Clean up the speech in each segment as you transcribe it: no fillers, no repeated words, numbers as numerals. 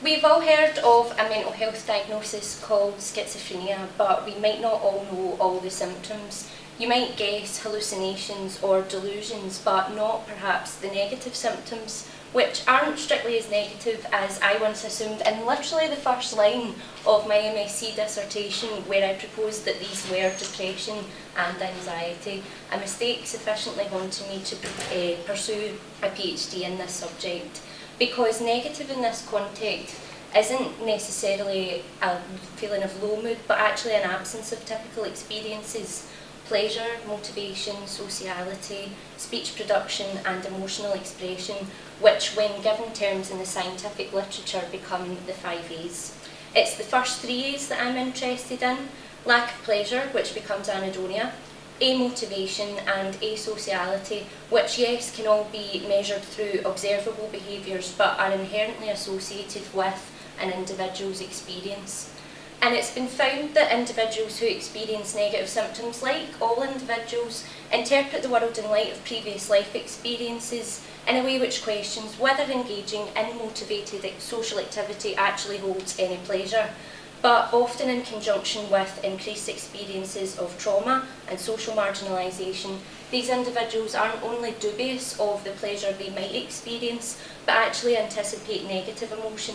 We've all heard of a mental health diagnosis called schizophrenia, but we might not all know all the symptoms. You might guess hallucinations or delusions, but not perhaps the negative symptoms, which aren't strictly as negative as I once assumed in literally the first line of my MSc dissertation, where I proposed that these were depression and anxiety, a mistake sufficiently haunting me to pursue a PhD in this subject. Because negative in this context isn't necessarily a feeling of low mood, but actually an absence of typical experiences. Pleasure, motivation, sociality, speech production and emotional expression, which when given terms in the scientific literature become the 5 A's. It's the first 3 A's that I'm interested in: lack of pleasure, which becomes anhedonia, amotivation and asociality, which yes can all be measured through observable behaviours but are inherently associated with an individual's experience. And it's been found that individuals who experience negative symptoms, like all individuals, interpret the world in light of previous life experiences in a way which questions whether engaging in motivated social activity actually holds any pleasure. But often in conjunction with increased experiences of trauma and social marginalisation, these individuals aren't only dubious of the pleasure they might experience, but actually anticipate negative emotion.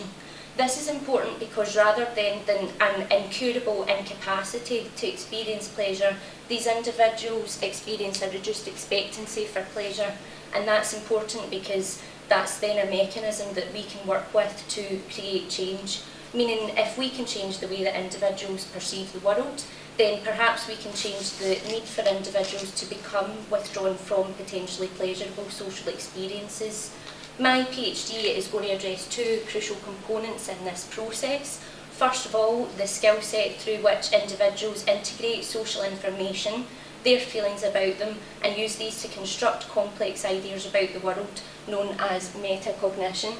This is important because rather than an incurable incapacity to experience pleasure, these individuals experience a reduced expectancy for pleasure, and that's important because that's then a mechanism that we can work with to create change. Meaning, if we can change the way that individuals perceive the world, then perhaps we can change the need for individuals to become withdrawn from potentially pleasurable social experiences. My PhD is going to address 2 crucial components in this process. First of all, the skill set through which individuals integrate social information, their feelings about them, and use these to construct complex ideas about the world, known as metacognition.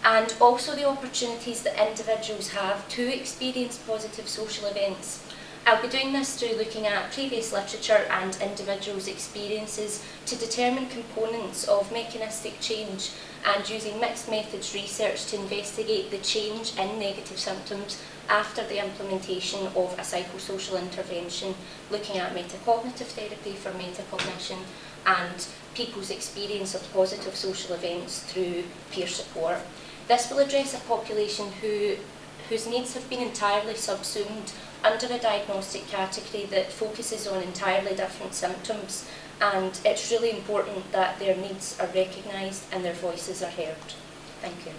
And also the opportunities that individuals have to experience positive social events. I'll be doing this through looking at previous literature and individuals' experiences to determine components of mechanistic change, and using mixed methods research to investigate the change in negative symptoms after the implementation of a psychosocial intervention, looking at metacognitive therapy for metacognition and people's experience of positive social events through peer support. This will address a population whose needs have been entirely subsumed under a diagnostic category that focuses on entirely different symptoms, and it's really important that their needs are recognised and their voices are heard. Thank you.